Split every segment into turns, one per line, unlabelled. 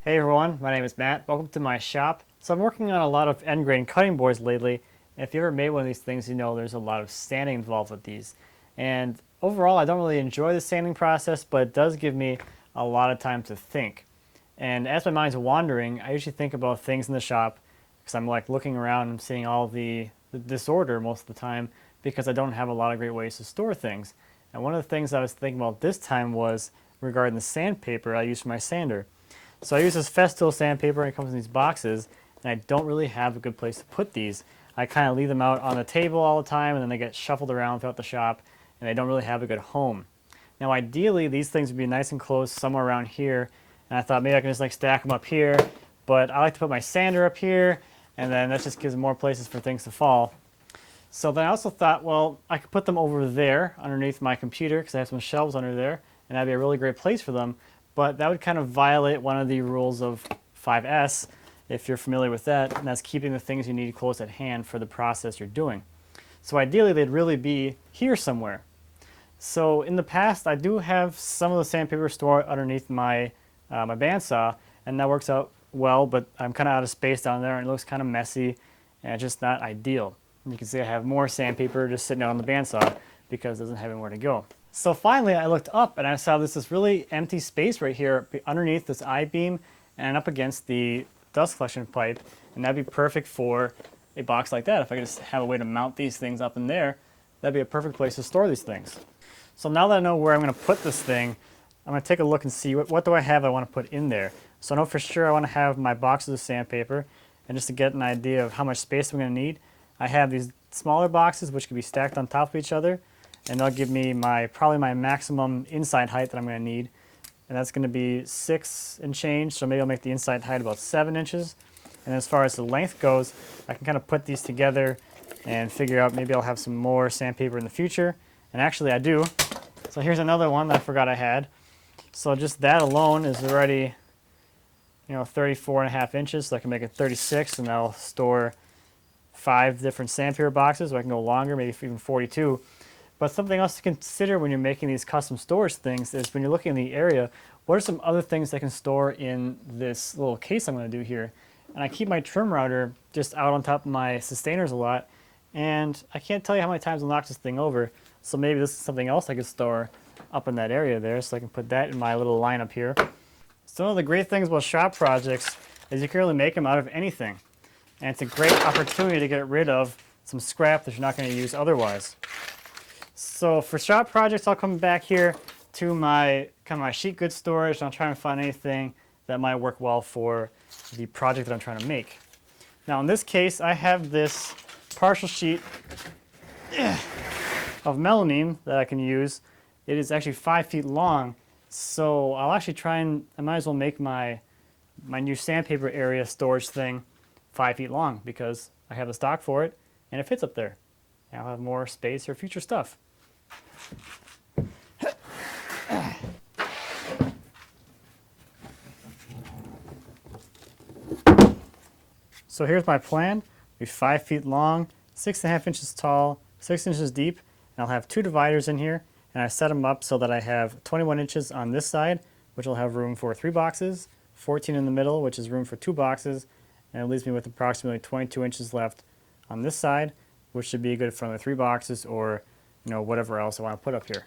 Hey everyone, my name is Matt. Welcome to my shop. So I'm working on a lot of end grain cutting boards lately. And if you ever made one of these things, you know there's a lot of sanding involved with these. And overall, I don't really enjoy the sanding process, but it does give me a lot of time to think. And as my mind's wandering, I usually think about things in the shop because I'm like looking around and seeing all the disorder most of the time because I don't have a lot of great ways to store things. And one of the things I was thinking about this time was regarding the sandpaper I use for my sander. So I use this Festool sandpaper and it comes in these boxes, and I don't really have a good place to put these. I kind of leave them out on the table all the time and then they get shuffled around throughout the shop and they don't really have a good home. Now ideally these things would be nice and close somewhere around here, and I thought maybe I can just like stack them up here, but I like to put my sander up here and then that just gives more places for things to fall. So then I also thought, well, I could put them over there underneath my computer because I have some shelves under there and that'd be a really great place for them. But that would kind of violate one of the rules of 5S, if you're familiar with that, and that's keeping the things you need close at hand for the process you're doing. So ideally, they'd really be here somewhere. So in the past, I do have some of the sandpaper stored underneath my bandsaw, and that works out well, but I'm kind of out of space down there, and it looks kind of messy, and it's just not ideal. And you can see I have more sandpaper just sitting out on the bandsaw because it doesn't have anywhere to go. So finally I looked up and I saw this really empty space right here underneath this I-beam and up against the dust collection pipe, and that'd be perfect for a box like that. If I could just have a way to mount these things up in there, that'd be a perfect place to store these things. So now that I know where I'm going to put this thing, I'm going to take a look and see what do I have I want to put in there. So I know for sure I want to have my boxes of sandpaper, and just to get an idea of how much space I'm going to need, I have these smaller boxes which can be stacked on top of each other, and they'll give me probably my maximum inside height that I'm going to need, and that's going to be 6 and change, so maybe I'll make the inside height about 7 inches. And as far as the length goes, I can kind of put these together and figure out maybe I'll have some more sandpaper in the future, and actually I do. So here's another one that I forgot I had. So just that alone is already 34.5 inches, so I can make it 36, and that'll store 5 different sandpaper boxes, so I can go longer, maybe even 42. But something else to consider when you're making these custom storage things is when you're looking in the area, what are some other things I can store in this little case I'm going to do here? And I keep my trim router just out on top of my sustainers a lot, and I can't tell you how many times I'll knock this thing over, so maybe this is something else I could store up in that area there, so I can put that in my little line up here. So one of the great things about shop projects is you can really make them out of anything, and it's a great opportunity to get rid of some scrap that you're not going to use otherwise. So for shop projects, I'll come back here to my sheet goods storage, and I'll try and find anything that might work well for the project that I'm trying to make. Now in this case, I have this partial sheet of melamine that I can use. It is actually 5 feet long, so I'll actually I might as well make my new sandpaper area storage thing 5 feet long because I have the stock for it and it fits up there. And I'll have more space for future stuff. So here's my plan. It'll be 5 feet long, 6.5 inches tall, 6 inches deep, and I'll have 2 dividers in here, and I set them up so that I have 21 inches on this side, which will have room for 3 boxes, 14 in the middle, which is room for 2 boxes, and it leaves me with approximately 22 inches left on this side, which should be good for the 3 boxes or whatever else I want to put up here.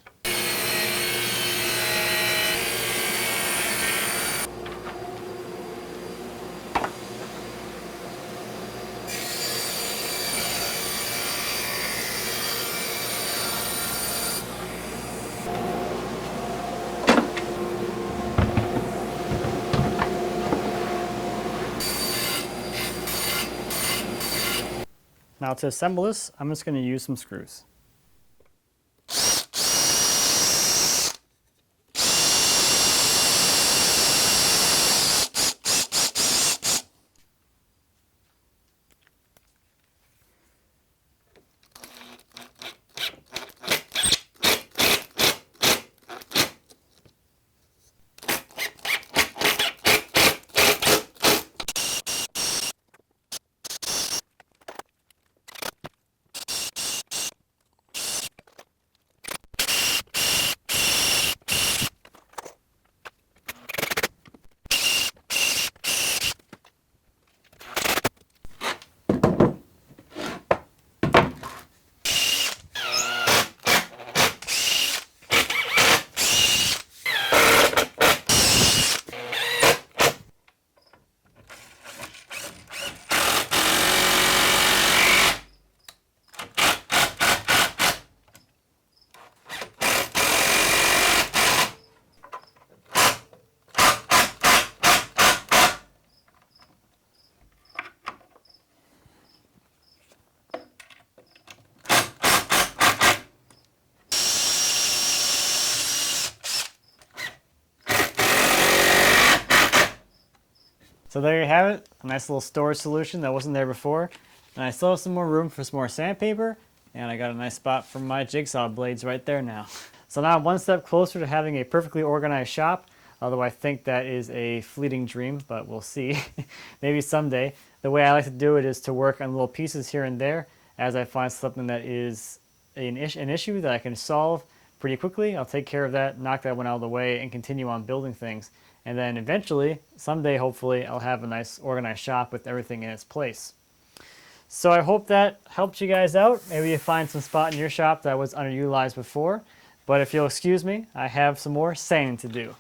Now to assemble this, I'm just going to use some screws. So there you have it, a nice little storage solution that wasn't there before. And I still have some more room for some more sandpaper, and I got a nice spot for my jigsaw blades right there now. So now I'm one step closer to having a perfectly organized shop, although I think that is a fleeting dream, but we'll see. Maybe someday. The way I like to do it is to work on little pieces here and there as I find something that is an issue that I can solve pretty quickly. I'll take care of that, knock that one out of the way, and continue on building things. And then eventually, someday hopefully, I'll have a nice organized shop with everything in its place. So I hope that helped you guys out. Maybe you find some spot in your shop that was underutilized before. But if you'll excuse me, I have some more sanding to do.